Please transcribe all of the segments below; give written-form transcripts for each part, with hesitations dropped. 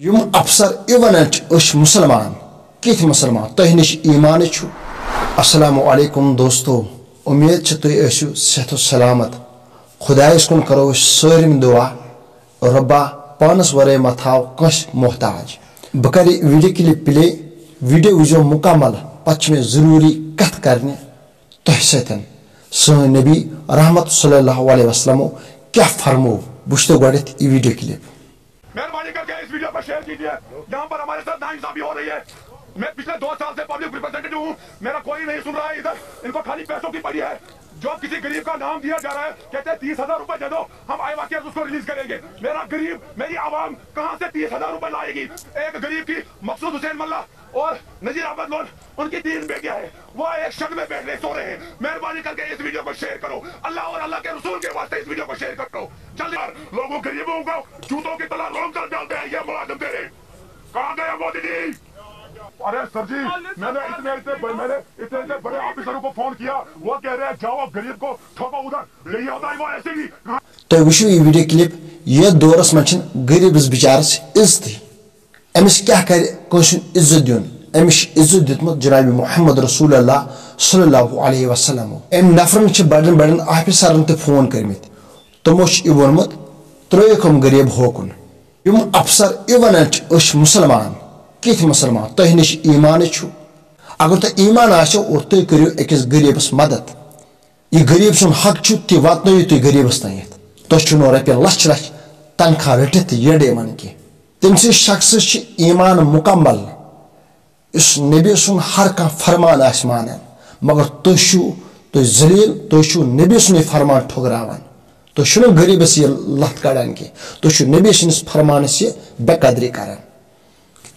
M افسر event اش مسلمان کت مسلمان تہ نش ایمان چھو السلام علیکم دوستو امید چھ تُہۍ ٲسِو صحت و سلامت خدایس کُن کرو سٲرِم دعا ربا پانس ورٲے ما تھاو کٲنٛسہِ محتاج بہٕ کرٕ ویڈیو کلپ پلے ویڈیو وٕچھو مکمل پتہٕ چھِ مےٚ ضروٗری کتھ کرنہِ تۄہہِ سۭتۍ سٲنۍ نبی رحمت صلی اللہ علیہ وسلمو کیٛاہ فرمو بہٕ وٕچھتو گۄڈنٮ۪تھ یہ ویڈیو کلپ مہربانی کر کے اس ویڈیو کو شیئر کیجیے یہاں پر ہمارے ساتھ ناانصافی ہو رہی ہے میں پچھلے 2 سال سے پبلک ریپرزینٹیٹو ہوں میرا کوئی نہیں سن رہا ہے ادھر ان کو خالی پیسوں کی پڑی ہے جو کسی غریب کا نام دیا جا رہا ہے کہتے ہیں 30,000 روپے دے دو ہم آئے واقعات اس کو ریلیز کریں گے میرا غریب میری عوام کہاں سے 30,000 روپے لائے گی ایک غریب کی مقصود حسین ملا اور نذیر احمد لون ان کی 3 بیٹیاں ہیں وہ ایک شک میں بیٹھ رہے سو رہے ہیں مہربانی کر کے اس ویڈیو کو شیئر کرو اللہ اور اللہ کے رسول کے واسطے اس ویڈیو کو شیئر کرو جلدی لوگوں غریبوں کو جوتوں کی طرح روم کر ڈالتے ہیں یہ ملازم تیرے کہاں گئے مودی جی ارے سر جی میں نے اتنے بڑے آفیسروں کو فون کیا وہ کہہ رہے ہیں جاؤ غریب کو ٹھوکو ادھر نہیں ہوتا ہے وہ ایسے ہی تُہۍ وٕچھِو یہ ویڈیو کلپ یہ دورس منٛز چھِنہٕ غریبس بچارس عزتٕے أمِس کیٛاہ کرِ کٲنٛسہِ ہُنٛد عزت دیُن أمِس چھُ عزت دیُتمُت جناب محمد رسول اللہ صلی اللہ علیہ وسلم أمۍ نفرن چھِ بڑٮ۪ن بڑٮ۪ن آفیسرن تہِ فون کٔرمٕتۍ تِمو چھُ یہِ ووٚنمُت ترٛٲیِکھ یِم غریب ہوکُن یِم افسر ایونٹ أسۍ مسلمان کِتھ مسلمان تۄہہِ نِش ایمان چھُ اگر تۄہہِ ایمان آسیو اور تُہۍ کٔرِو أکِس غریبس مدد یہِ غریب سُنٛد حق چھُ تہِ واتنٲیِو تُہۍ غریبس تانٮ۪تھ تۄہہِ چھُ نہٕ رۄپیہِ لچھ لچھ تنخواہ رٔٹِتھ تہِ یٔڑ یِوان کینٛہہ تٔمۍ سٕنٛدِس شخصس چھِ ایمان مکمل یُس نبی سُنٛد ہر کانٛہہ فرمان آسہِ مانان مگر تُہۍ ذلیٖل تُہۍ چھِو نبی سُنٛدٕے فرمان ٹھُکراوان تُہۍ چھِو نہٕ غریبس یہِ لتھ کڑان کینٛہہ تُہۍ چھِو نبی سٕنٛدِس فرمانس یہِ بے قدری کران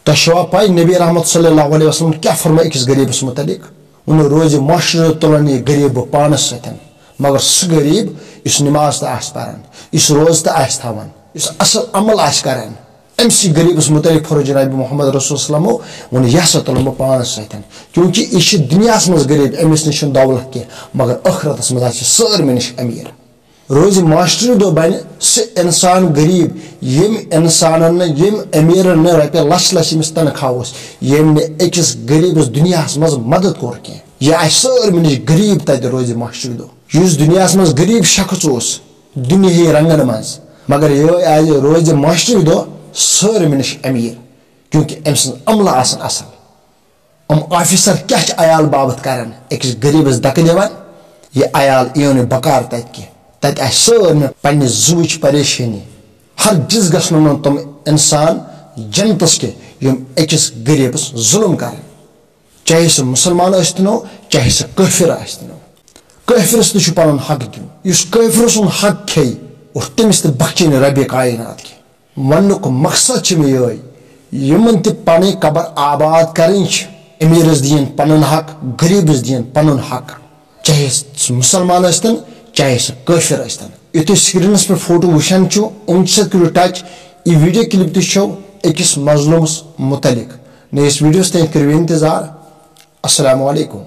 تۄہہِ چھوا پاے نبی رحمت صلی اللہ علیہ وسلم کیٛاہ فرمٲے أکِس غریبس متعلق ووٚنُن روزِ معاشرٕ تُلان یہِ غریب بہٕ پانس سۭتۍ مگر سُہ غریب یُس نماز تہِ آسہِ پران یُس روزٕ تہِ آسہِ تھاوان یُس اصل عمل آسہِ کران أمسٕے غریبس متعلق فرموو جناب محمد رسول وسلمو ووٚن یہِ ہسا تُلہٕ بہٕ پانس سۭتۍ کیونکہ یہِ چھِ دُنیاہس منٛز غریب أمِس نِش چھُنہٕ دولت کینٛہہ مگر ٲخرتس منٛز آسہِ سٲرمٕے نِش أمیٖر روزِ معاشرٕ دۄہ بنہِ سُہ انسان غریب ییٚمۍ انسانن نہٕ ییٚمۍ أمیٖرن نہٕ رۄپیہِ لچھ لچھ ییٚمِس تنخواہ اوس ییٚمۍ نہٕ أکِس غریبس دُنیاہس منٛز مدد کوٚر کینٛہہ یہِ آسہِ سٲرمٕے نِش غریب تتہِ روزِ معاشرٕ دۄہ یُس دُنیاہس منٛز غریب شخص اوس دُنیاہی رنگن منٛز مگر یِہوے آیہِ روزِ معاشرٕ دۄہ سٲرمٕے نِش أمیٖر کیونکہ أمۍ سٕنٛز عملہٕ آسان اصل یِم آفیسر کیٛاہ چھِ عیال باپتھ کران أکِس غریبس دکہٕ دِوان یہِ عیال یِیو نہٕ بکار تتہِ کینٛہہ تتہِ آسہِ سٲرمٕے پننہِ زُوٕچ پریشٲنی ہرگز گژھن نہٕ تِم انسان جنتس کینٛہہ یِم أکِس غریبس ظُلم کران چاہے سُہ مُسلمان ٲسۍتنو چاہے سُہ کٲفر ٲسۍتنو کٲفرس تہِ چھُ پنُن حق دیُن یُس کٲفر سُنٛد حق کھیٚیہِ اور تٔمِس تہِ بخشہِ نہٕ ربِ کاینات کینٛہہ وننُک مقصد چھُ مےٚ یِہوے یِمن تہِ پنٕنۍ قبر آباد کرٕنۍ چھِ امیٖرس دِیِن پنُن حق غریبس دِیِن پنُن حق چاہے سُہ مُسلمان ٲسۍتن چاہے سُہ کٲفر ٲسۍتن یُتھ تُہۍ سکریٖنس پٮ۪ٹھ فوٹو وٕچھان چھِو أمۍ سۭتۍ کٔرِو ٹچ یہِ ویڈیو کلپ تہِ چھو أکِس مظلوٗمس متعلق نٔیِس ویڈیوس تانۍ کٔرِو انتظار السلام علیکم